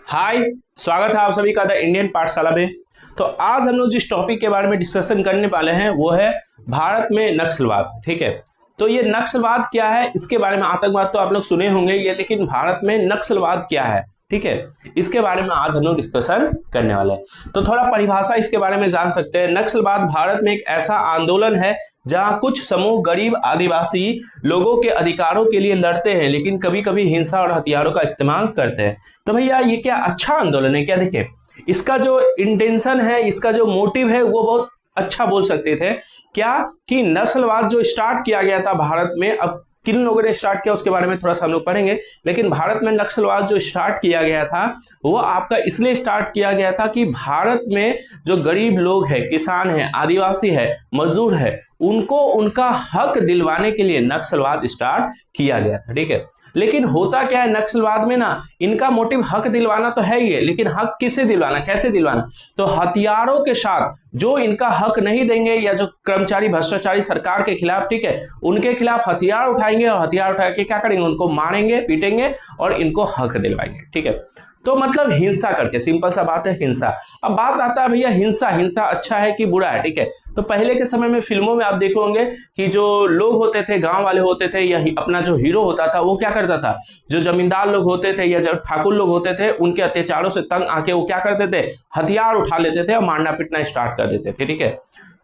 हाय, स्वागत है आप सभी का द इंडियन पाठशाला में। तो आज हम लोग जिस टॉपिक के बारे में डिस्कशन करने वाले हैं वो है भारत में नक्सलवाद। ठीक है, तो ये नक्सलवाद क्या है, इसके बारे में, आतंकवाद तो आप लोग सुने होंगे ये, लेकिन भारत में नक्सलवाद क्या है, ठीक है, इसके बारे में आज हम लोग डिस्कशन करने वाले हैं। तो थोड़ा परिभाषा इसके बारे में जान सकते हैं। नक्सलवाद भारत में एक ऐसा आंदोलन है जहां कुछ समूह गरीब आदिवासी लोगों के अधिकारों के लिए लड़ते हैं, लेकिन कभी कभी हिंसा और हथियारों का इस्तेमाल करते हैं। तो भैया ये क्या अच्छा आंदोलन है क्या? देखिए, इसका जो इंटेंशन है, इसका जो मोटिव है वो बहुत अच्छा बोल सकते थे। क्या कि नस्लवाद जो स्टार्ट किया गया था भारत में, अब किन लोगों ने स्टार्ट किया उसके बारे में थोड़ा सा हम लोग पढ़ेंगे, लेकिन भारत में नक्सलवाद जो स्टार्ट किया गया था वो आपका इसलिए स्टार्ट किया गया था कि भारत में जो गरीब लोग हैं, किसान हैं, आदिवासी है, मजदूर है, उनको उनका हक दिलवाने के लिए नक्सलवाद स्टार्ट किया गया था। ठीक है, लेकिन होता क्या है नक्सलवाद में ना, इनका मोटिव हक दिलवाना तो है ही है, लेकिन हक किसे दिलवाना, कैसे दिलवाना? तो हथियारों के साथ जो इनका हक नहीं देंगे या जो कर्मचारी भ्रष्टाचारी सरकार के खिलाफ, ठीक है, उनके खिलाफ हथियार उठाएंगे और हथियार उठा के क्या करेंगे, उनको मारेंगे, पीटेंगे और इनको हक दिलवाएंगे। ठीक है, तो मतलब हिंसा करके, सिंपल सा बात है, हिंसा। अब बात आता है भैया हिंसा, हिंसा अच्छा है कि बुरा है? ठीक है, तो पहले के समय में फिल्मों में आप देखोगे कि जो लोग होते थे, गांव वाले होते थे, या अपना जो हीरो होता था वो क्या करता था, जो जमींदार लोग होते थे या जो ठाकुर लोग होते थे, उनके अत्याचारों से तंग आके वो क्या करते थे, हथियार उठा लेते थे और मारना पीटना स्टार्ट कर देते थे। ठीक है,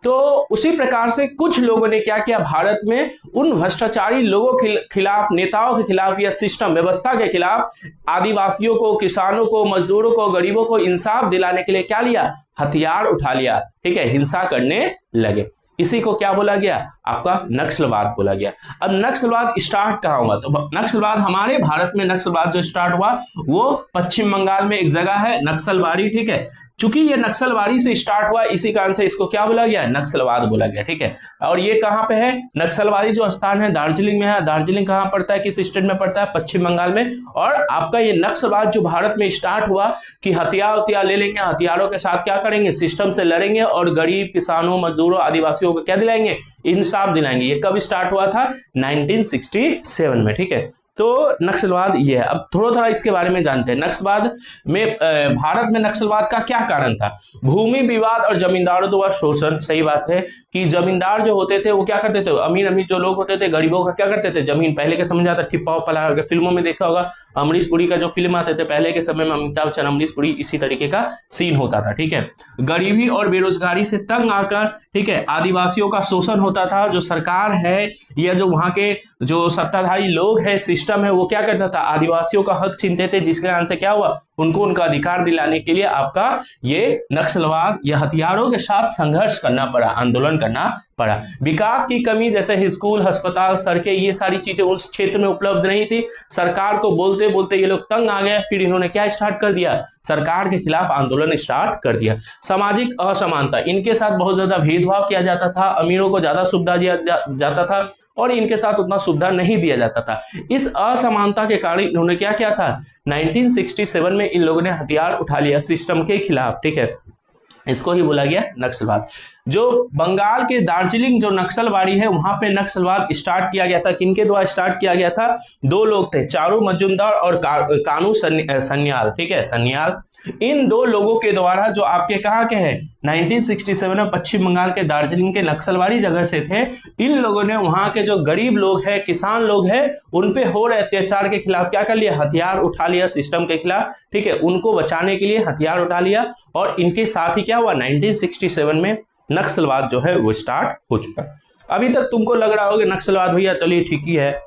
तो उसी प्रकार से कुछ लोगों ने क्या किया, भारत में उन भ्रष्टाचारी लोगों के खिलाफ, नेताओं के खिलाफ या सिस्टम व्यवस्था के खिलाफ आदिवासियों को, किसानों को, मजदूरों को, गरीबों को इंसाफ दिलाने के लिए क्या लिया, हथियार उठा लिया। ठीक है, हिंसा करने लगे। इसी को क्या बोला गया, आपका नक्सलवाद बोला गया। अब नक्सलवाद स्टार्ट कहां हुआ? तो नक्सलवाद हमारे भारत में नक्सलवाद जो स्टार्ट हुआ वो पश्चिम बंगाल में एक जगह है नक्सलबाड़ी। ठीक है, चूंकि ये नक्सलबाड़ी से स्टार्ट हुआ, इसी कारण से इसको क्या बोला गया, नक्सलवाद बोला गया। ठीक है, और ये कहां पे है, नक्सलबाड़ी जो स्थान है दार्जिलिंग में है। दार्जिलिंग कहां पड़ता है, किस स्टेट में पड़ता है, पश्चिम बंगाल में। और आपका ये नक्सलवाद जो भारत में स्टार्ट हुआ कि हथियार ले लेंगे, हथियारों के साथ क्या करेंगे, सिस्टम से लड़ेंगे और गरीब किसानों, मजदूरों, आदिवासियों को क्या दिलाएंगे, इंसाफ दिलाएंगे। ये कब स्टार्ट हुआ था, 1967 में। ठीक है, तो नक्सलवाद ये है। अब थोड़ा थोड़ा इसके बारे में जानते हैं। नक्सलवाद में भारत में नक्सलवाद का क्या कारण था? भूमि विवाद और जमींदारों द्वारा शोषण। सही बात है कि जमींदार जो होते थे वो क्या करते थे, अमीर अमीर जो लोग होते थे, गरीबों का क्या करते थे, जमीन, पहले के समय जाता ठिप्पा पला, फिल्मों में देखा होगा, अमरीश पुरी का जो फिल्म आते थे पहले के समय में, अमिताभ बच्चन, अमरीश पुरी, इसी तरीके का सीन होता था। ठीक है, गरीबी और बेरोजगारी से तंग आकर, ठीक है, आदिवासियों का शोषण होता था। जो सरकार है या जो वहां के जो सत्ताधारी लोग है, सिस्टम है, वो क्या करता था, आदिवासियों का हक छीनते थे, जिसके कारण से क्या हुआ, उनको उनका अधिकार दिलाने के लिए आपका ये नक्सलवाद या हथियारों के साथ संघर्ष करना पड़ा, आंदोलन करना पड़ा। विकास की कमी, जैसे स्कूल, अस्पताल, सड़कें, ये सारी चीजें उस क्षेत्र में उपलब्ध नहीं थी। सरकार को बोलते बोलते ये लोग तंग आ गए, फिर इन्होंने क्या स्टार्ट कर दिया, सरकार के खिलाफ आंदोलन स्टार्ट कर दिया। सामाजिक असमानता, इनके साथ बहुत ज्यादा भेदभाव किया जाता था, अमीरों को ज्यादा सुविधा दिया जाता था और इनके साथ उतना सुविधा नहीं दिया जाता था। इस असमानता के कारण इन्होंने क्या किया था, 1967 में इन लोगों ने हथियार उठा लिया सिस्टम के खिलाफ। ठीक है, इसको ही बोला गया नक्सलवाद। जो बंगाल के दार्जिलिंग जो नक्सलबाड़ी है, वहां पे नक्सलवाद स्टार्ट किया गया था। किनके द्वारा स्टार्ट किया गया था? दो लोग थे, चारू मजुमदार और कानू सन्याल। ठीक है, सन्याल, इन दो लोगों के द्वारा, जो आपके कहाँ के हैं, 1967 में पश्चिम बंगाल के दार्जिलिंग के नक्सलबाड़ी जगह से थे। इन लोगों ने वहां के जो गरीब लोग हैं, किसान लोग हैं, उन पे हो रहे अत्याचार के खिलाफ क्या कर लिया, हथियार उठा लिया सिस्टम के खिलाफ। ठीक है, उनको बचाने के लिए हथियार उठा लिया और इनके साथ ही क्या हुआ, 1967 में नक्सलवाद जो है वो स्टार्ट हो चुका। अभी तक तुमको लग रहा होगा नक्सलवाद भैया चलिए ठीक ही है,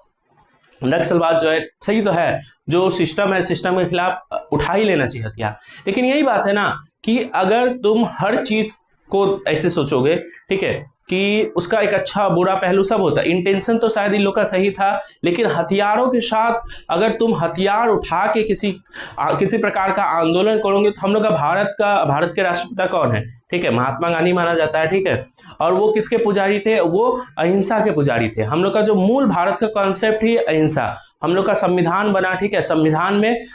नक्सलवाद जो है सही तो है, जो सिस्टम है, सिस्टम के खिलाफ उठा ही लेना चाहिए हथियार। लेकिन यही बात है ना कि अगर तुम हर चीज को ऐसे सोचोगे, ठीक है, कि उसका एक अच्छा बुरा पहलू सब होता है। इंटेंशन तो शायद इन लोग का सही था, लेकिन हथियारों के साथ अगर तुम हथियार उठा के किसी प्रकार का आंदोलन करोगे, तो हम लोग का भारत के राष्ट्रपिता कौन है, ठीक है, महात्मा गांधी माना जाता है। ठीक है, और वो किसके पुजारी थे, वो अहिंसा के पुजारी थे। हम लोग का जो मूल भारत का कॉन्सेप्ट ही अहिंसा, हम लोग का संविधान बना, ठीक है, संविधान में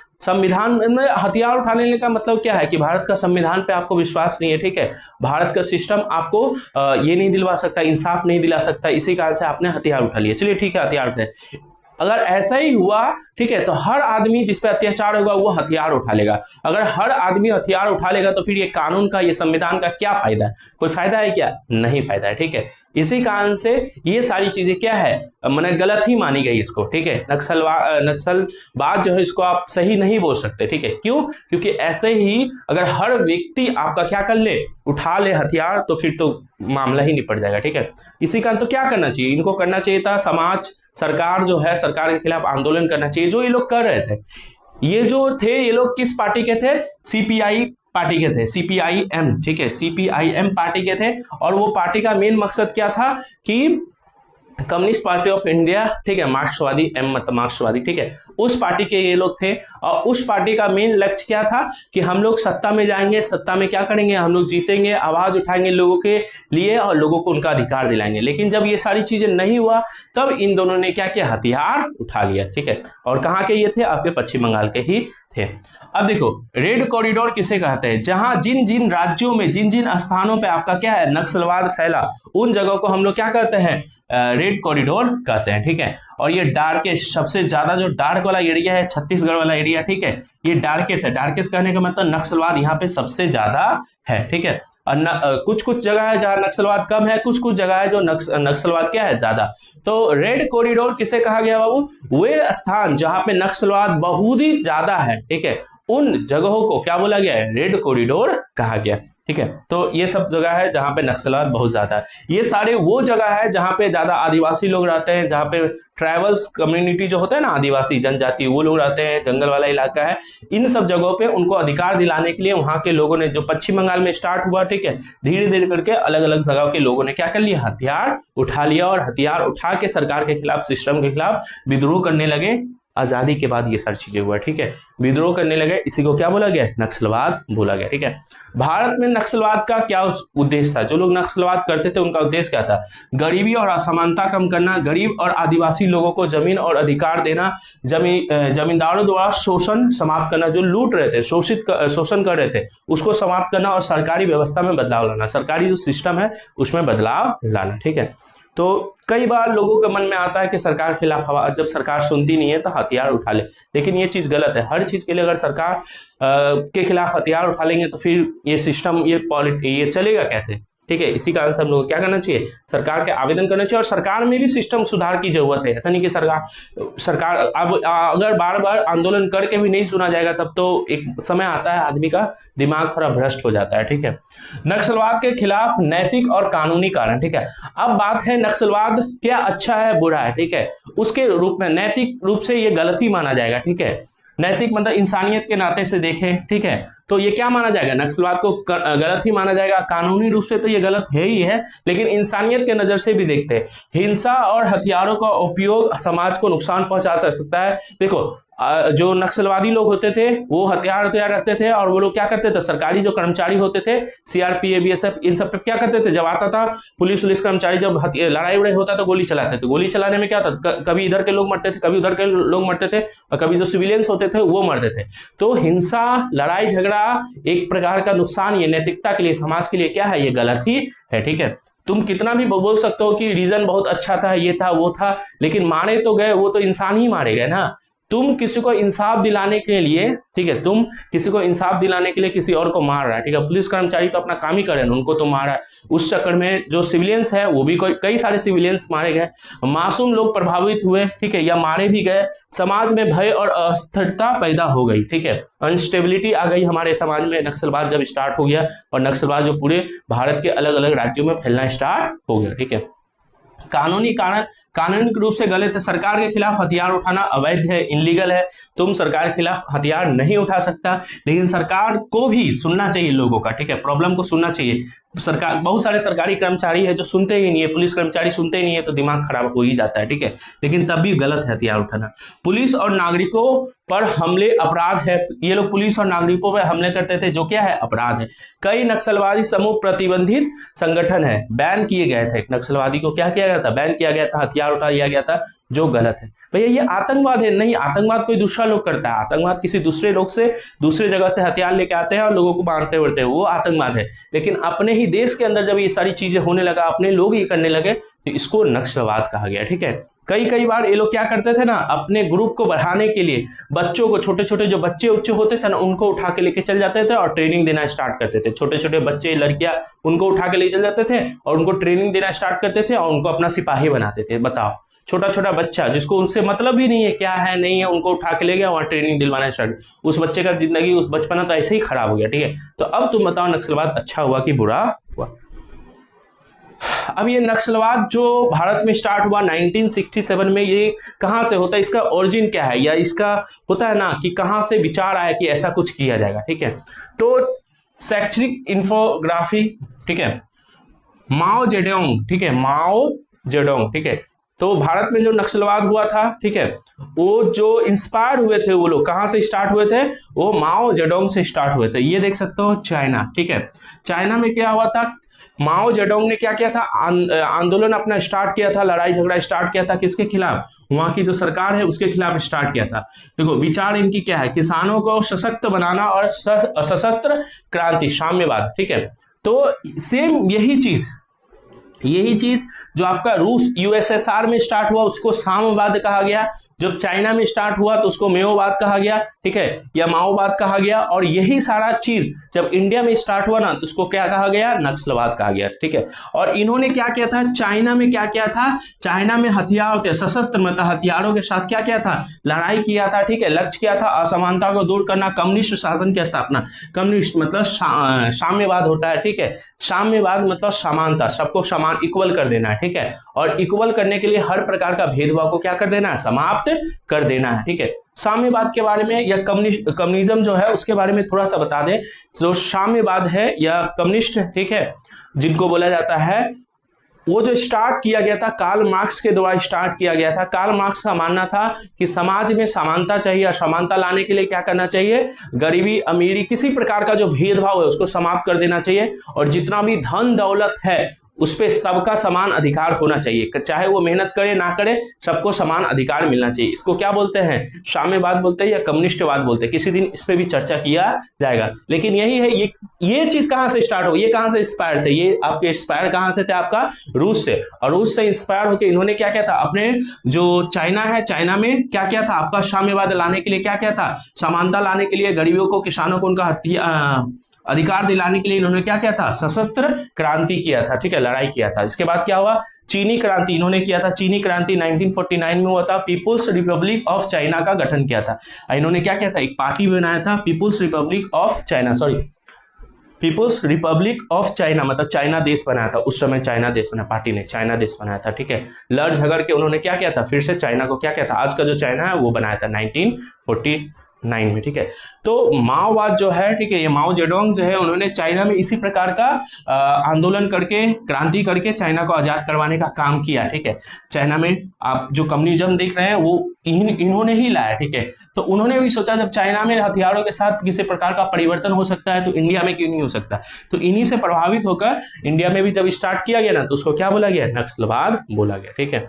हथियार उठा लेने का मतलब क्या है कि भारत का संविधान पे आपको विश्वास नहीं है। ठीक है, भारत का सिस्टम आपको ये नहीं दिलवा सकता, इंसाफ नहीं दिला सकता, इसी कारण से आपने हथियार उठा लिया। चलिए ठीक है, हथियार उठाए। अगर ऐसा ही हुआ, ठीक है, तो हर आदमी जिस पे अत्याचार होगा वो हथियार उठा लेगा। अगर हर आदमी हथियार उठा लेगा तो फिर ये कानून का, ये संविधान का क्या फायदा है? कोई फायदा है क्या? नहीं फायदा है, ठीक है। इसी कारण से ये सारी चीजें क्या है, मैंने गलत ही मानी गई इसको, ठीक है। नक्सलवाद जो है इसको आप सही नहीं बोल सकते, ठीक है। क्यों? क्योंकि ऐसे ही अगर हर व्यक्ति आपका क्या कर ले, उठा ले हथियार, तो फिर तो मामला ही निपट जाएगा, ठीक है। इसी कारण तो क्या करना चाहिए, इनको करना चाहिए था समाज, सरकार जो है, सरकार के खिलाफ आंदोलन करना चाहिए, जो ये लोग कर रहे थे। ये जो थे, ये लोग किस पार्टी के थे? सीपीआई पार्टी के थे, सीपीआईएम, ठीक है, सीपीआईएम पार्टी के थे। और वो पार्टी का मेन मकसद क्या था कि कम्युनिस्ट पार्टी ऑफ इंडिया, ठीक है, मार्क्सवादी, एम मतलब मार्क्सवादी, ठीक है, उस पार्टी के ये लोग थे। और उस पार्टी का मेन लक्ष्य क्या था कि हम लोग सत्ता में जाएंगे, सत्ता में क्या करेंगे, हम लोग जीतेंगे, आवाज उठाएंगे लोगों के लिए और लोगों को उनका अधिकार दिलाएंगे। लेकिन जब ये सारी चीजें नहीं हुआ, तब इन दोनों ने क्या किया, हथियार उठा लिया, ठीक है। और कहाँ के ये थे? आपके पश्चिम बंगाल के ही थे। अब देखो, रेड कॉरिडोर किसे कहते हैं? जहां जिन जिन राज्यों में, जिन जिन स्थानों पे आपका क्या है, नक्सलवाद फैला, उन जगहों को हम लोग क्या कहते हैं? रेड कॉरिडोर कहते हैं, ठीक है। और ये डार्केस्ट, सबसे ज्यादा जो डार्क वाला एरिया है, छत्तीसगढ़ वाला एरिया, ठीक है, ये डार्केस्ट है। डार्केस्ट कहने का मतलब नक्सलवाद यहाँ पे सबसे ज्यादा है, ठीक है। और कुछ कुछ जगह है जहां नक्सलवाद कम है, कुछ कुछ जगह है जो नक्सलवाद क्या है, ज्यादा। तो रेड कॉरिडोर किसे कहा गया बाबू? वे स्थान जहां पे नक्सलवाद बहुत ही ज्यादा है, ठीक है, उन जगहों को क्या बोला गया है? रेड कॉरिडोर कहा गया, ठीक है। तो ये सब जगह है जहां पे नक्सलवाद बहुत ज्यादा है। ये सारे वो जगह है जहां पे ज्यादा आदिवासी लोग रहते हैं, जहां पे ट्राइबल्स कम्युनिटी जो होता है ना, आदिवासी जनजाति, वो लोग रहते हैं, जंगल वाला इलाका है। इन सब जगहों पे उनको अधिकार दिलाने के लिए वहां के लोगों ने, जो पश्चिम बंगाल में स्टार्ट हुआ, ठीक है, धीरे धीरे करके अलग अलग जगह के लोगों ने क्या कर लिया, हथियार उठा लिया। और हथियार उठा के सरकार के खिलाफ, सिस्टम के खिलाफ विद्रोह करने लगे। आजादी के बाद ये सारी चीजें हुआ, ठीक है, विद्रोह करने लगे। इसी को क्या बोला गया? नक्सलवाद बोला गया, ठीक है। भारत में नक्सलवाद का क्या उद्देश्य था? जो लोग नक्सलवाद करते थे उनका उद्देश्य क्या था? गरीबी और असमानता कम करना, गरीब और आदिवासी लोगों को जमीन और अधिकार देना, जमींदारों द्वारा शोषण समाप्त करना, जो लूट रहे थे, शोषण कर रहे थे, उसको समाप्त करना, और सरकारी व्यवस्था में बदलाव लाना, सरकारी जो सिस्टम है उसमें बदलाव लाना, ठीक है। तो कई बार लोगों के मन में आता है कि सरकार खिलाफ आवाज, जब सरकार सुनती नहीं है तो हथियार उठा ले, लेकिन ये चीज गलत है। हर चीज के लिए अगर सरकार के खिलाफ हथियार उठा लेंगे तो फिर ये सिस्टम, ये चलेगा कैसे, ठीक है। इसी कारण से हम लोग क्या करना चाहिए? सरकार के आवेदन करना चाहिए। और सरकार में भी सिस्टम सुधार की जरूरत है। ऐसा नहीं कि सरकार अब अगर बार बार आंदोलन करके भी नहीं सुना जाएगा, तब तो एक समय आता है आदमी का दिमाग थोड़ा भ्रष्ट हो जाता है, ठीक है। नक्सलवाद के खिलाफ नैतिक और कानूनी कारण, ठीक है। अब बात है नक्सलवाद क्या अच्छा है बुरा है, ठीक है, उसके रूप में नैतिक रूप से ये गलत ही माना जाएगा, ठीक है। नैतिक मतलब इंसानियत के नाते से देखें, ठीक है, तो ये क्या माना जाएगा? नक्सलवाद को गलत ही माना जाएगा। कानूनी रूप से तो ये गलत है ही है, लेकिन इंसानियत के नजर से भी देखते हैं। हिंसा और हथियारों का उपयोग समाज को नुकसान पहुंचा सकता है। देखो, जो नक्सलवादी लोग होते थे वो हथियार रखते थे, और वो लोग क्या करते थे, सरकारी जो कर्मचारी होते थे, सीआरपीएफ, बीएसएफ, इन सब पे क्या करते थे, जब आता था पुलिस कर्मचारी, जब लड़ाई उड़ाई होता तो गोली चलाते थे। गोली चलाने में क्या था, कभी इधर के लोग मरते थे, कभी उधर के लोग मरते थे, और कभी जो सिविलियंस होते थे वो मरते थे। तो हिंसा, लड़ाई झगड़ा एक प्रकार का नुकसान, ये नैतिकता के लिए, समाज के लिए क्या है, ये गलत ही है, ठीक है। तुम कितना भी बोल सकते हो कि रीजन बहुत अच्छा था, ये था वो था, लेकिन मारे तो गए, वो तो इंसान ही मारे गए ना। तुम किसी को इंसाफ दिलाने के लिए, ठीक है, तुम किसी को इंसाफ दिलाने के लिए किसी और को मार रहा है, ठीक है। पुलिस कर्मचारी तो अपना काम ही कर रहे हैं, उनको तो मारा है। उस चक्कर में जो सिविलियंस है वो भी कई सारे सिविलियंस मारे गए, मासूम लोग प्रभावित हुए, ठीक है, या मारे भी गए। समाज में भय और अस्थिरता पैदा हो गई, ठीक है, अनस्टेबिलिटी आ गई हमारे समाज में। नक्सलवाद जब स्टार्ट हो गया, और नक्सलवाद जो पूरे भारत के अलग अलग राज्यों में फैलना स्टार्ट हो गया, ठीक है। कानूनी कारण, कानूनी रूप से गलत है। सरकार के खिलाफ हथियार उठाना अवैध है, इनलीगल है। तुम सरकार के खिलाफ हथियार नहीं उठा सकता, लेकिन सरकार को भी सुनना चाहिए लोगों का, ठीक है, प्रॉब्लम को सुनना चाहिए। सरकार, बहुत सारे सरकारी कर्मचारी है जो सुनते ही नहीं है, पुलिस कर्मचारी सुनते ही नहीं है, तो दिमाग खराब हो ही जाता है, ठीक है। लेकिन तब भी गलत है हथियार उठाना। पुलिस और नागरिकों पर हमले अपराध है। ये लोग पुलिस और नागरिकों पर हमले करते थे, जो क्या है, अपराध है। कई नक्सलवादी समूह प्रतिबंधित संगठन है, बैन किए गए थे। नक्सलवादी को क्या किया गया था, बैन किया गया था, हथियार उठा लिया गया था, जो गलत है। भैया ये आतंकवाद है? नहीं, आतंकवाद कोई दूसरा लोग करता है, आतंकवाद किसी दूसरे लोग से दूसरे जगह से हथियार लेके आते हैं और लोगों को मारते उड़ते हैं, वो आतंकवाद है। लेकिन अपने ही देश के अंदर जब ये सारी चीजें होने लगा, अपने लोग ये करने लगे, तो इसको नक्सलवाद कहा गया। ठीक है, कई बार ये लोग क्या करते थे ना, अपने ग्रुप को बढ़ाने के लिए बच्चों को, छोटे छोटे जो बच्चे उच्चे होते थे ना, उनको उठा के लेके चल जाते थे और ट्रेनिंग देना स्टार्ट करते थे। छोटे छोटे बच्चे, लड़कियां, उनको उठा के लेके चल जाते थे और उनको ट्रेनिंग देना स्टार्ट करते थे और उनको अपना सिपाही बनाते थे। बताओ, छोटा छोटा बच्चा जिसको उनसे मतलब भी नहीं है, क्या है नहीं है, उनको उठा के ले गया, वहां ट्रेनिंग दिलवाना स्टार्ट। उस बच्चे का जिंदगी, उस बचपना तो ऐसे ही खराब हो गया। ठीक है, तो अब तुम बताओ नक्सलवाद अच्छा हुआ कि बुरा हुआ? अब ये नक्सलवाद जो भारत में स्टार्ट हुआ 1967 में, ये कहां से होता है, इसका ओरिजिन क्या है, या इसका होता है ना कि कहां से विचार आया कि ऐसा कुछ किया जाएगा। ठीक है, तो शैक्षणिक इंफोग्राफी, ठीक है, माओ जेडोंग, ठीक है, माओ जेडोंग, ठीक है। तो भारत में जो नक्सलवाद हुआ था, ठीक है, वो जो इंस्पायर हुए थे, वो लोग कहां से स्टार्ट हुए थे, वो माओ जेडोंग से स्टार्ट हुए थे। ये देख सकते हो चाइना। ठीक है, चाइना में क्या हुआ था, माओ जेडोंग ने क्या किया था, आंदोलन अपना स्टार्ट किया था, लड़ाई झगड़ा स्टार्ट किया था, किसके खिलाफ, वहां की जो सरकार है उसके खिलाफ स्टार्ट किया था। देखो विचार इनकी क्या है, किसानों को सशक्त बनाना और सशस्त्र क्रांति, साम्यवाद। ठीक है, तो सेम यही चीज जो आपका रूस यूएसएसआर में स्टार्ट हुआ उसको साम्यवाद कहा गया, जब चाइना में स्टार्ट हुआ तो उसको मेओवाद कहा गया, ठीक है, या माओवाद कहा गया, और यही सारा चीज जब इंडिया में स्टार्ट हुआ ना तो उसको क्या कहा गया, नक्सलवाद कहा गया। ठीक है, और इन्होंने क्या किया था, चाइना में क्या किया था, चाइना में हथियार होते, सशस्त्र मतलब हथियारों के साथ क्या किया था, लड़ाई किया था। ठीक है, लक्ष्य क्या था, असमानता को दूर करना, कम्युनिस्ट शासन की स्थापना। कम्युनिस्ट मतलब साम्यवाद होता है। ठीक है, साम्यवाद मतलब समानता, सबको समान इक्वल कर देना है। ठीक है, और इक्वल करने के लिए हर प्रकार का भेदभाव को क्या कर देना है, समाप्त कर देना है। ठीक है, साम्यवाद के बारे में या कम्युनिज्म जो है उसके बारे में थोड़ा सा बता दें। जो साम्यवाद है या कम्युनिस्ट, ठीक है, जिनको बोला जाता है, वो जो स्टार्ट किया गया था कार्ल मार्क्स के द्वारा स्टार्ट किया गया था। कार्ल मार्क्स का मानना था कि समाज में समानता चाहिए, और समानता लाने के लिए क्या करना चाहिए, गरीबी अमीरी किसी प्रकार का जो भेदभाव है उसको समाप्त कर देना चाहिए, और जितना भी धन दौलत है उस पर सबका समान अधिकार होना चाहिए, चाहे वो मेहनत करे ना करे, सबको समान अधिकार मिलना चाहिए। इसको क्या बोलते हैं, साम्यवाद बोलते हैं या कम्युनिस्टवाद बोलते हैं। किसी दिन इस पे भी चर्चा किया जाएगा। लेकिन यही है, ये चीज कहां से स्टार्ट हो, ये कहां से इंस्पायर थे, ये आपके इंस्पायर कहां से थे, आपका रूस से। और रूस से इंस्पायर होकर इन्होंने क्या किया था, अपने जो चाइना है, चाइना में क्या किया था, आपका साम्यवाद लाने के लिए क्या किया था, समानता लाने के लिए, गरीबों को, किसानों को उनका अधिकार दिलाने के लिए इन्होंने क्या किया था, सशस्त्र क्रांति किया था। ठीक है, लड़ाई किया था। इसके बाद क्या हुआ, चीनी क्रांति इन्होंने किया था। चीनी क्रांति 1949 में हुआ था। पीपुल्स रिपब्लिक ऑफ चाइना का गठन किया था। इन्होंने क्या किया था, एक पार्टी बनाया था, people's republic of China, people's republic of China, मतलब चाइना देश बनाया था। उस समय चाइना देश बना, पार्टी ने चाइना देश बनाया था। ठीक है, लड़ झगड़ के उन्होंने क्या किया था, फिर से चाइना को क्या किया था, आज का जो चाइना है वो बनाया था 1949 में। ठीक है, तो माओवाद जो है, ठीक है, ये माओ जेडोंग जो है, उन्होंने चाइना में इसी प्रकार का आंदोलन करके, क्रांति करके चाइना को आजाद करवाने का काम किया। ठीक है, चाइना में आप जो कम्युनिज्म देख रहे हैं वो इन्होंने ही लाया। ठीक है, तो उन्होंने भी सोचा जब चाइना में हथियारों के साथ किसी प्रकार का परिवर्तन हो सकता है तो इंडिया में क्यों नहीं हो सकता। तो इन्हीं से प्रभावित होकर इंडिया में भी जब स्टार्ट किया गया ना तो उसको क्या बोला गया, नक्सलवाद बोला गया। ठीक है,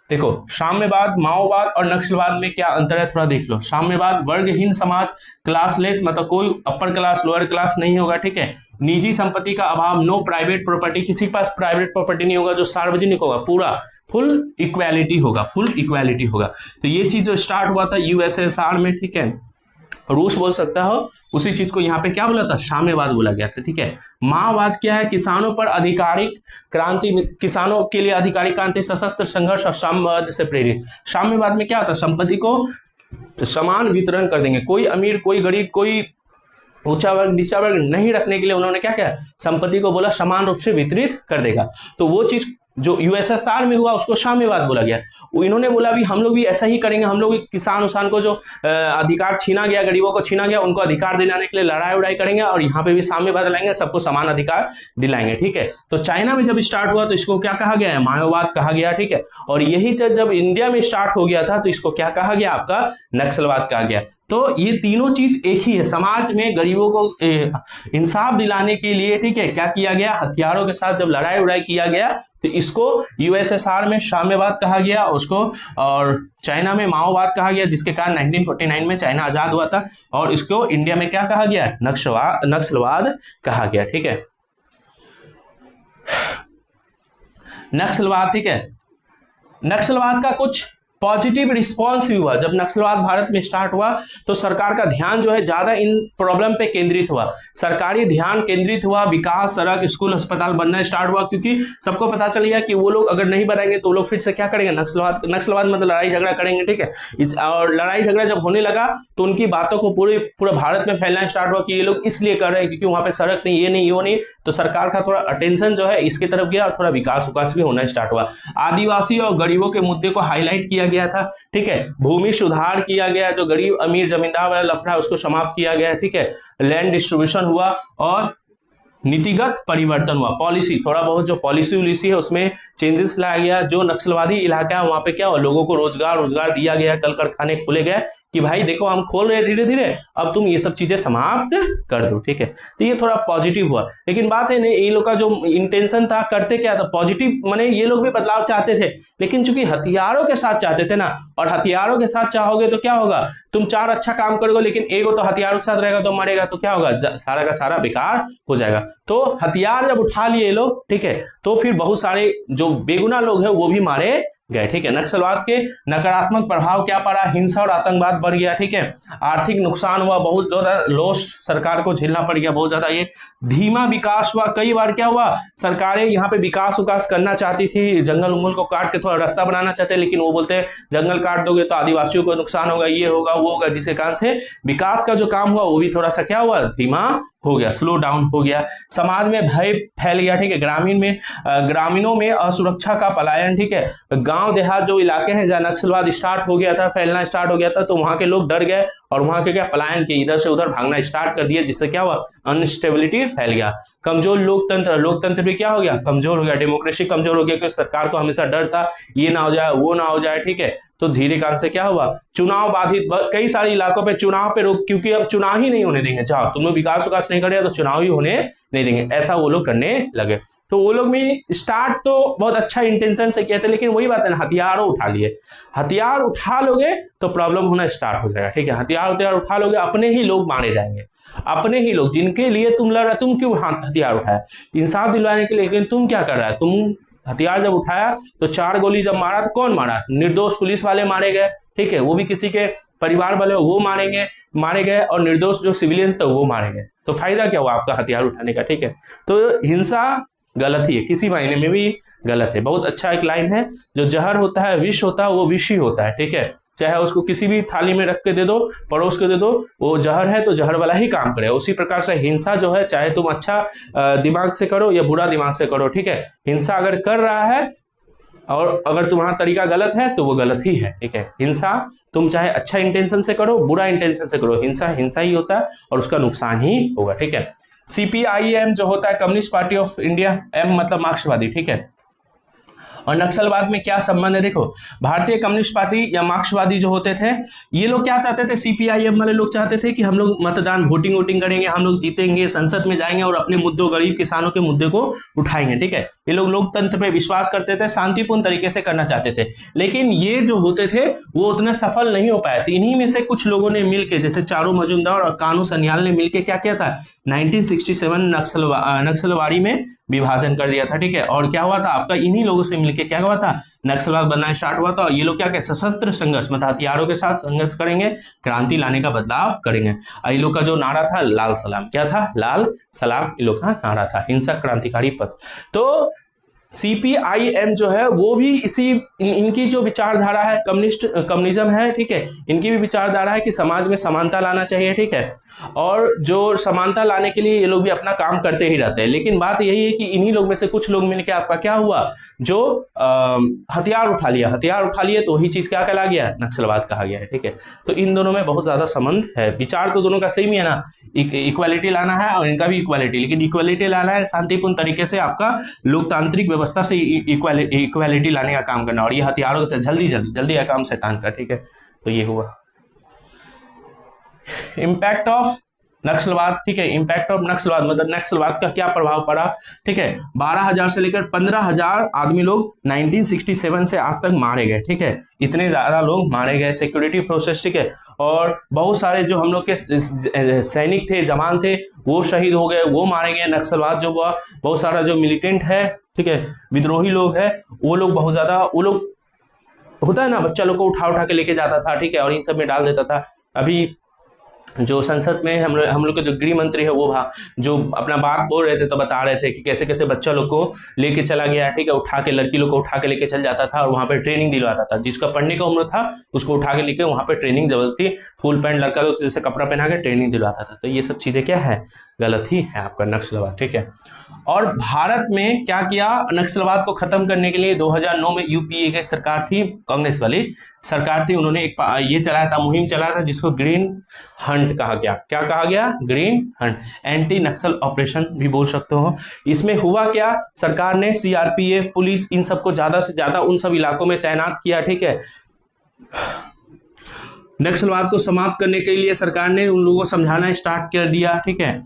देखो साम्यवाद, माओवाद और नक्सलवाद में क्या अंतर है, थोड़ा देख लो। साम्यवाद वर्गहीन समाज, क्लासलेस मतलब कोई अपर क्लास लोअर क्लास नहीं होगा। ठीक है, निजी संपत्ति का अभाव, नो प्राइवेट प्रॉपर्टी, किसी के पास प्राइवेट प्रॉपर्टी नहीं होगा, जो सार्वजनिक होगा, पूरा फुल इक्वालिटी होगा, फुल इक्वालिटी होगा। तो ये चीज जो स्टार्ट हुआ था यूएसएसआर में, ठीक है, रूस बोल सकता हो, उसी चीज को यहाँ पे क्या बोला था, साम्यवाद बोला गया था। ठीक है, माओवाद क्या है, किसानों पर आधिकारिक क्रांति, किसानों के लिए आधिकारिक क्रांति, सशस्त्र संघर्ष और साम्यवाद से प्रेरित। साम्यवाद में क्या होता है, संपत्ति को समान वितरण कर देंगे, कोई अमीर कोई गरीब कोई ऊंचा वर्ग नीचा वर्ग नहीं रखने के लिए उन्होंने क्या किया, संपत्ति को बोला समान रूप से वितरित कर देगा। तो वो चीज जो यूएसएसआर में हुआ उसको साम्यवाद बोला गया। इन्होंने बोला भी हम लोग भी ऐसा ही करेंगे, हम लोग भी किसान उसान को जो अधिकार छीना गया, गरीबों को छीना गया, उनको अधिकार दिलाने के लिए लड़ाई उड़ाई करेंगे और यहाँ पे भी साम्यवाद लाएंगे, सबको समान अधिकार दिलाएंगे। ठीक है, तो चाइना में जब स्टार्ट हुआ तो इसको क्या कहा गया है, माओवाद कहा गया। ठीक है, और यही चीज जब इंडिया में स्टार्ट हो गया था तो इसको क्या कहा गया, आपका नक्सलवाद कहा गया। तो ये तीनों चीज एक ही है। समाज में गरीबों को इंसाफ दिलाने के लिए, ठीक है, क्या किया गया, हथियारों के साथ जब लड़ाई उड़ाई किया गया तो इसको यूएसएसआर में साम्यवाद कहा गया उसको, और चाइना में माओवाद कहा गया, जिसके कारण 1949 में चाइना आजाद हुआ था, और इसको इंडिया में क्या कहा गया, नक्सलवाद कहा गया। ठीक है, नक्सलवाद। ठीक है, नक्सलवाद का कुछ पॉजिटिव रिस्पांस भी हुआ। जब नक्सलवाद भारत में स्टार्ट हुआ तो सरकार का ध्यान जो है ज्यादा इन प्रॉब्लम पे केंद्रित हुआ, सरकारी ध्यान केंद्रित हुआ, विकास, सड़क, स्कूल, अस्पताल बनना स्टार्ट हुआ, क्योंकि सबको पता चल गया कि वो लोग अगर नहीं बनाएंगे तो वो लोग फिर से क्या करेंगे, नक्सलवाद मतलब लड़ाई झगड़ा करेंगे। ठीक है, और लड़ाई झगड़ा जब होने लगा तो उनकी बातों को पूरे भारत में फैलना स्टार्ट हुआ कि ये लोग इसलिए कर रहे हैं क्योंकि वहां पे सड़क नहीं, ये नहीं, वो नहीं। तो सरकार का थोड़ा अटेंशन जो है इसकी तरफ गया और थोड़ा विकास भी होना स्टार्ट हुआ। आदिवासी और गरीबों के मुद्दे को हाईलाइट किया गया था। ठीक है, भूमि सुधार किया गया, जो गरीब अमीर जमींदार वाला लफड़ा है उसको समाप्त किया गया। ठीक है, लैंड डिस्ट्रीब्यूशन हुआ और नीतिगत परिवर्तन हुआ, पॉलिसी, थोड़ा बहुत जो पॉलिसी है उसमें चेंजेस लाया गया। जो नक्सलवादी इलाका है वहां पे क्या हुआ, लोगों को रोजगार दिया गया, कल कारखाने खोले गए कि भाई देखो हम खोल रहे हैं धीरे धीरे, अब तुम ये सब चीजें समाप्त कर दो। ठीक है, तो ये थोड़ा पॉजिटिव हुआ। लेकिन बात है ये लोग का जो इंटेंशन था, करते क्या था, पॉजिटिव, माने ये लोग भी बदलाव चाहते थे, लेकिन चूंकि हथियारों के साथ चाहते थे ना, और हथियारों के साथ चाहोगे तो क्या होगा, तुम 4 अच्छा काम करोगे लेकिन एगो तो हथियारों के साथ रहेगा तो मरेगा, तो क्या होगा, सारा का सारा बेकार हो जाएगा। तो हथियार जब उठा लिए लोग, ठीक है, तो फिर बहुत सारे जो बेगुनाह लोग हैं वो भी मारे गए। ठीक है, नक्सलवाद के नकारात्मक प्रभाव क्या पड़ा, हिंसा और आतंकवाद बढ़ गया। ठीक है, आर्थिक नुकसान हुआ, बहुत ज्यादा लॉस सरकार को झेलना पड़ गया, बहुत ज्यादा। ये धीमा विकास हुआ, कई बार क्या हुआ, सरकारें यहाँ पे विकास करना चाहती थी, जंगल उंगल को काट के थोड़ा रास्ता बनाना चाहते, लेकिन वो बोलते हैं जंगल काट दोगे तो आदिवासियों को नुकसान होगा, ये होगा वो होगा, जिसके कारण से विकास का जो काम हुआ वो भी थोड़ा सा क्या हुआ, धीमा हो गया, स्लो डाउन हो गया। समाज में भय फैल गया। ठीक है, ग्रामीणों में असुरक्षा का पलायन। ठीक है, गांव देहात जो इलाके हैं जहां नक्सलवाद स्टार्ट हो गया था, फैलना स्टार्ट हो गया था, तो वहां के लोग डर गए और वहां के क्या पलायन के इधर से उधर भागना स्टार्ट कर दिया, जिससे क्या हुआ, अनस्टेबिलिटी फैल गया। कमजोर लोकतंत्र भी क्या हो गया, कमजोर हो गया, डेमोक्रेसी कमजोर हो गया, क्योंकि सरकार को हमेशा डर था ये ना हो जाए वो ना हो जाए। ठीक है, तो धीरे काल से क्या हुआ, चुनाव बाधित, कई सारे इलाकों पे चुनाव पे रोक, क्योंकि अब चुनाव ही नहीं होने देंगे, जाओ तुम लोग विकास नहीं करेगा तो चुनाव ही होने नहीं देंगे, ऐसा वो लोग करने लगे। तो वो लोग भी स्टार्ट तो बहुत अच्छा इंटेंशन से किए थे, लेकिन वही बात है ना, हथियारों उठा लिए, हथियार उठा लोगे तो प्रॉब्लम होना स्टार्ट हो जाएगा। ठीक है, हथियार उठा लोगे, अपने ही लोग मारे जाएंगे, अपने ही लोग जिनके लिए तुम लड़ रहे, तुम क्यों हथियार उठाया, इंसाफ दिलवाने के लिए, लेकिन तुम क्या कर रहा है, तुम हथियार जब उठाया तो 4 गोली जब मारा तो कौन मारा, निर्दोष पुलिस वाले मारे गए। ठीक है, वो भी किसी के परिवार वाले वो मारे गए, और निर्दोष जो सिविलियंस थे वो मारे गए। तो फायदा क्या हुआ आपका हथियार उठाने का। ठीक है, तो हिंसा गलत ही है, किसी मायने में भी गलत है। बहुत अच्छा एक लाइन है, जो जहर होता है, विष होता है, वो विष ही होता है। ठीक है, चाहे उसको किसी भी थाली में रख के दे दो, परोस के दे दो, वो जहर है तो जहर वाला ही काम करे। उसी प्रकार से हिंसा जो है, चाहे तुम अच्छा दिमाग से करो या बुरा दिमाग से करो, ठीक है, हिंसा अगर कर रहा है और अगर तुम्हारा तरीका गलत है तो वो गलत ही है। ठीक है, हिंसा तुम चाहे अच्छा इंटेंशन से करो, बुरा इंटेंशन से करो, हिंसा ही होता है और उसका नुकसान ही होगा। ठीक है, CPIM जो होता है, communist party of India, M मतलब मार्क्सवादी। ठीक है, और नक्सलवाद में क्या संबंध है, देखो भारतीय कम्युनिस्ट पार्टी या मार्क्सवादी जो होते थे, ये लोग क्या चाहते थे, CPIM वाले लोग चाहते थे कि हम लोग मतदान वोटिंग करेंगे, हम लोग जीतेंगे, संसद में जाएंगे और अपने मुद्दों, गरीब किसानों के मुद्दे को उठाएंगे। ठीक है, ये लोग लोकतंत्र पे विश्वास करते थे, शांतिपूर्ण तरीके से करना चाहते थे, लेकिन ये जो होते थे वो उतने सफल नहीं हो पाए थे। इन्हीं में से कुछ लोगों ने मिलकर, जैसे चारू मजूमदार और कानू सन्याल ने मिलकर क्या किया था, 1967 नक्सलवाड़ी में विभाजन कर दिया था। ठीक है, और क्या हुआ था आपका, इन्हीं लोगों से मिलकर क्या हुआ था, नक्सलवाद बनना स्टार्ट हुआ था। और ये लोग क्या सशस्त्र संघर्ष, मतलब हथियारों के साथ संघर्ष करेंगे, क्रांति लाने का बदलाव करेंगे। इन लोग का जो नारा था, लाल सलाम, क्या था, लाल सलाम इन लोग का नारा था, हिंसक क्रांतिकारी पथ। तो CPIM जो है वो भी इनकी जो विचारधारा है, कम्युनिज्म है। ठीक है, इनकी भी विचारधारा है कि समाज में समानता लाना चाहिए। ठीक है, और जो समानता लाने के लिए ये लोग भी अपना काम करते ही रहते हैं, लेकिन बात यही है कि इन्हीं लोग में से कुछ लोग मिलकर आपका क्या हुआ, जो हथियार उठा लिया तो वही चीज क्या कहला गया, नक्सलवाद कहा गया है। ठीक है, तो इन दोनों में बहुत ज्यादा संबंध है। विचार तो दोनों का सेम ही है ना, इक्वालिटी लाना है और इनका भी इक्वालिटी, लेकिन इक्वालिटी लाना है शांतिपूर्ण तरीके से, आपका लोकतांत्रिक व्यवस्था से इक्वालिटी लाने का काम करना, और ये हथियारों से जल्दी का काम शैतान का। ठीक है, तो ये हुआ। इम्पैक्ट ऑफ नक्सलवाद, ठीक है, इम्पैक्ट ऑफ नक्सलवाद मतलब नक्सलवाद का क्या प्रभाव पड़ा, ठीक है। 12,000 से लेकर 15,000 आदमी लोग 1967 से आज तक मारे गए, ठीक है, इतने ज्यादा लोग मारे गए। सिक्योरिटी प्रोसेस, ठीक है, और बहुत सारे जो हम लोग के सैनिक थे, जवान थे, वो शहीद हो गए, वो मारे गए। नक्सलवाद जो हुआ, बहुत सारा जो मिलिटेंट है, ठीक है, विद्रोही लोग है, वो लोग बहुत ज्यादा, वो लोग होता है ना, बच्चा लोग को उठा उठा के लेके जाता था, ठीक है, और इन सब में डाल देता था। अभी जो संसद में हम लोग के जो गृह मंत्री है वो जो अपना बात बोल रहे थे तो बता रहे थे कि कैसे कैसे बच्चा लोग को लेके चला गया, ठीक है, उठा के, लड़की लोग को उठा के लेके चल जाता था और वहां पे ट्रेनिंग दिलवाता था। जिसका पढ़ने का उम्र था उसको उठा के लेके वहां पे ट्रेनिंग जबरदस्ती फुल पैंट लड़का लोग जैसे कपड़ा पहना के ट्रेनिंग दिलवाता था। तो ये सब चीजें क्या है, गलत ही है आपका नक्सलवाद, ठीक है। और भारत में क्या किया, नक्सलवाद को खत्म करने के लिए 2009 में यूपीए की सरकार थी, कांग्रेस वाली सरकार थी, उन्होंने एक ये चलाया था, मुहिम चलाया था जिसको ग्रीन हंट कहा गया। क्या कहा गया, ग्रीन हंट, एंटी नक्सल ऑपरेशन भी बोल सकते हो। इसमें हुआ क्या, सरकार ने सीआरपीएफ, पुलिस, इन सबको ज्यादा से ज्यादा उन सब इलाकों में तैनात किया, ठीक है। नक्सलवाद को समाप्त करने के लिए सरकार ने उन लोगों को समझाना स्टार्ट कर दिया, ठीक है,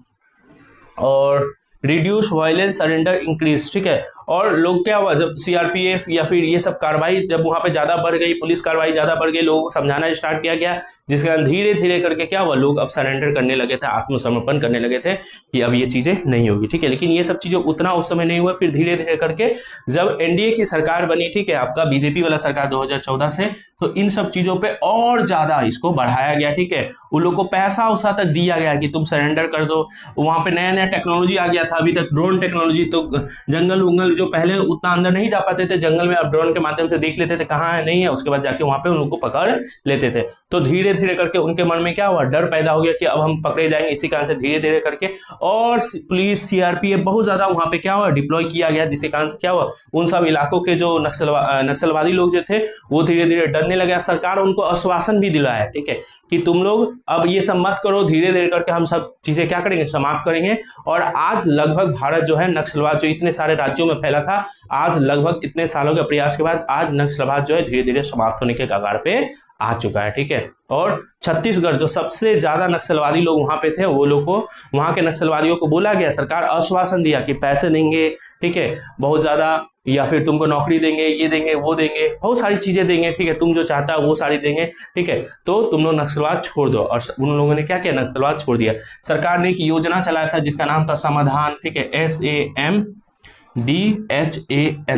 और रिड्यूस वायलेंस सरेंडर इंक्रीज, ठीक है। और लोग क्या हुआ, जब सीआरपीएफ या फिर ये सब कार्रवाई जब वहां पे ज्यादा बढ़ गई, पुलिस कार्रवाई ज्यादा बढ़ गई, लोगों को समझाना स्टार्ट किया गया, जिसके कारण धीरे धीरे करके क्या हुआ, लोग अब सरेंडर करने लगे थे, आत्मसमर्पण करने लगे थे कि अब ये चीजें नहीं होगी, ठीक है। लेकिन ये सब चीजें उतना उस समय नहीं हुआ। फिर धीरे धीरे करके जब एनडीए की सरकार बनी, ठीक है, आपका बीजेपी वाला सरकार 2014 से, तो इन सब चीजों पे और ज्यादा इसको बढ़ाया गया, ठीक है। उन लोग को पैसा उसा तक दिया गया कि तुम सरेंडर कर दो। वहां पे नया नया टेक्नोलॉजी आ गया था, अभी तक ड्रोन टेक्नोलॉजी, तो जंगल उंगल जो पहले उतना अंदर नहीं जा पाते थे जंगल में, अब ड्रोन के माध्यम से देख लेते थे कहाँ है नहीं है, उसके बाद जाके वहां पे उन लोग को पकड़ लेते थे। तो धीरे धीरे करके उनके मन में क्या हुआ, डर पैदा हो गया कि अब हम पकड़े जाएंगे। इसी कारण से धीरे धीरे करके और पुलिस, सीआरपीएफ बहुत ज्यादा वहां पे क्या हुआ, डिप्लॉय किया गया, जिसके कारण से क्या हुआ, उन सब इलाकों के जो नक्सलवादी लोग जो थे वो धीरे धीरे डरने लगे। सरकार उनको आश्वासन भी दिलाया, ठीक है, कि तुम लोग अब ये सब मत करो, धीरे धीरे करके हम सब चीजें क्या करेंगे, समाप्त करेंगे। और आज लगभग भारत जो है, नक्सलवाद जो इतने सारे राज्यों में फैला था, आज लगभग इतने सालों के प्रयास के बाद आज नक्सलवाद जो है धीरे धीरे समाप्त होने के कगार पे आ चुका है, ठीक है। और छत्तीसगढ़ जो सबसे ज्यादा नक्सलवादी लोग वहां पे थे, वो लोग को, वहां के नक्सलवादियों को बोला गया, सरकार आश्वासन दिया कि पैसे देंगे, ठीक है, बहुत ज्यादा, या फिर तुमको नौकरी देंगे, ये देंगे, वो देंगे, बहुत सारी चीजें देंगे, ठीक है, तुम जो चाहता है वो सारी देंगे, ठीक है, तो तुम लोग नक्सलवाद छोड़ दो। और उन लोगों ने क्या किया, नक्सलवाद छोड़ दिया। सरकार ने एक योजना चलाया था जिसका नाम था समाधान, ठीक है, SAMDHAN,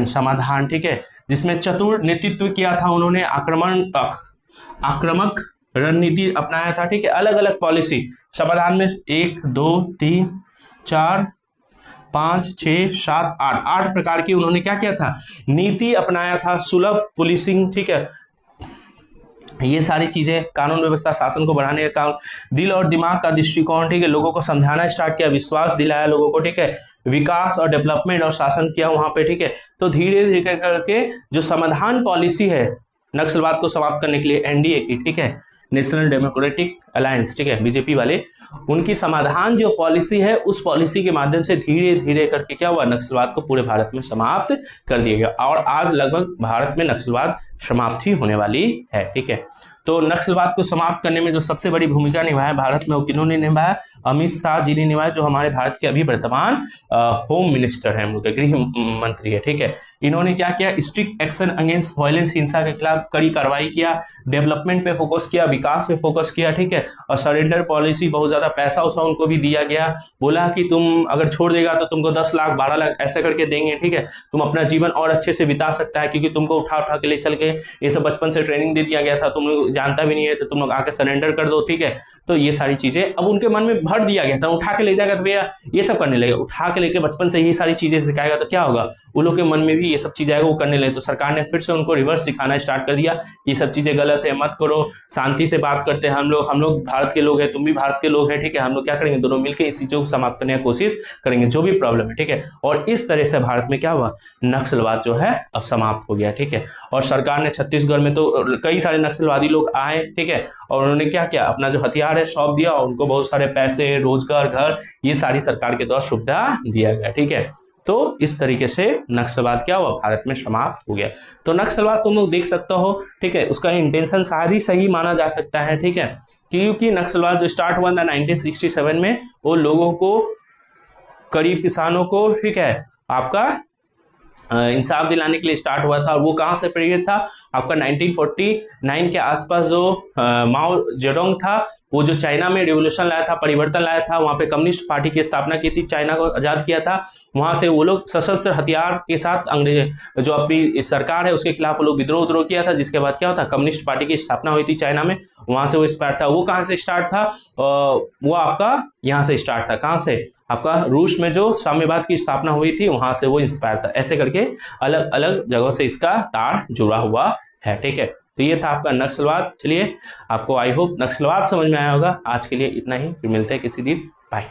समाधान, ठीक है, जिसमें चतुर नेतृत्व किया था उन्होंने, आक्रामक रणनीति अपनाया था, ठीक है, अलग अलग पॉलिसी समाधान में 1 2 3 4 5 6 7 8 प्रकार की उन्होंने क्या किया था, नीति अपनाया था, सुलभ पुलिसिंग, ठीक है, ये सारी चीजें, कानून व्यवस्था, शासन को बढ़ाने का काम, दिल और दिमाग का दृष्टिकोण, ठीक है, लोगों को समझाना स्टार्ट किया, विश्वास दिलाया लोगों को, ठीक है, विकास और डेवलपमेंट और शासन किया वहां पे, ठीक है। तो धीरे धीरे करके जो समाधान पॉलिसी है नक्सलवाद को समाप्त करने के लिए एनडीए की, ठीक है, नेशनल डेमोक्रेटिक अलायंस, ठीक है, बीजेपी वाले, उनकी समाधान जो पॉलिसी है, उस पॉलिसी के माध्यम से धीरे धीरे करके क्या हुआ, नक्सलवाद को पूरे भारत में समाप्त कर दिया गया। और आज लगभग भारत में नक्सलवाद समाप्त ही होने वाली है, ठीक है। तो नक्सलवाद को समाप्त करने में जो सबसे बड़ी भूमिका निभाया भारत में, वो किन्होंने निभाया, अमित शाह जी ने निभाया, जो हमारे भारत के अभी वर्तमान होम मिनिस्टर है, हम लोग के गृह मंत्री है, ठीक है। इन्होंने क्या किया, स्ट्रिक्ट एक्शन अगेंस्ट वायलेंस, हिंसा के खिलाफ कड़ी कार्रवाई किया, डेवलपमेंट पे फोकस किया, विकास पे फोकस किया, ठीक है, और सरेंडर पॉलिसी, बहुत ज्यादा पैसा उसा उनको भी दिया गया, बोला कि तुम अगर छोड़ देगा तो तुमको 10 लाख 12 लाख ऐसे करके देंगे, ठीक है, तुम अपना जीवन और अच्छे से बिता सकता है, क्योंकि तुमको उठा उठा के ले चल के ये सब बचपन से ट्रेनिंग दे दिया गया था, तुम लोग जानता भी नहीं है, तो तुम लोग आके सरेंडर कर दो, ठीक है। तो ये सारी चीजें अब उनके मन में भर दिया गया था, उठा के ले जाएगा तो भैया ये सब करने लगे, उठा के लेके बचपन से ये सारी चीजें सिखाएगा तो क्या होगा, उन लोग के मन में भी ये सब चीजें आएगा, वो करने लगे। तो सरकार ने फिर से उनको रिवर्स सिखाना स्टार्ट कर दिया, ये सब चीजें गलत है, मत करो, शांति से बात करते हैं हम लोग भारत के लोग हैं, तुम भी भारत के लोग हैं, ठीक है, हम लोग क्या करेंगे, दोनों मिलकर इस चीजों को समाप्त करने की कोशिश करेंगे, जो भी प्रॉब्लम है, ठीक है। और इस तरह से भारत में क्या हुआ, नक्सलवाद जो है अब समाप्त हो गया, ठीक है। और सरकार ने छत्तीसगढ़ में तो कई सारे नक्सलवादी लोग आए, ठीक है, और उन्होंने क्या किया, अपना जो हथियार है सौंप दिया, और उनको बहुत सारे पैसे, रोजगार, घर, ये सारी सरकार के द्वारा सुविधा दिया गया, ठीक है। तो इस तरीके से नक्सलवाद क्या हुआ, भारत में समाप्त हो गया। तो नक्सलवाद तुम लोग देख सकते हो, ठीक है, उसका इंटेंशन शायद ही सही माना जा सकता है, ठीक है, क्योंकि नक्सलवाद जो स्टार्ट हुआ था 1967 में, वो लोगों को, गरीब किसानों को, ठीक है, आपका इंसाफ दिलाने के लिए स्टार्ट हुआ था। और वो कहाँ से प्रेरित था? आपका 1949 के आसपास जो माओ जेडोंग था, वो जो चाइना में रिवोल्यूशन लाया था, परिवर्तन लाया था, वहाँ पे कम्युनिस्ट पार्टी की स्थापना की थी, चाइना को आज़ाद किया था। वहाँ से वो लोग सशस्त्र हथियार के साथ अंग्रेज जो अपनी सरकार है उसके खिलाफ वो लोग विद्रोह किया था, जिसके बाद क्या होता, कम्युनिस्ट पार्टी की स्थापना हुई थी चाइना में। वहाँ से वो स्टार्ट था। वो कहाँ से स्टार्ट था? वो आपका यहाँ से स्टार्ट था। कहाँ से? आपका रूस में जो साम्यवाद की स्थापना हुई थी, वहाँ से वो इंस्पायर था। ऐसे करके अलग अलग जगहों से इसका तार जुड़ा हुआ है, ठीक है। तो ये था आपका नक्सलवाद। चलिए, आपको आई होप नक्सलवाद समझ में आया होगा। आज के लिए इतना ही, फिर मिलते हैं किसी दिन। बाय।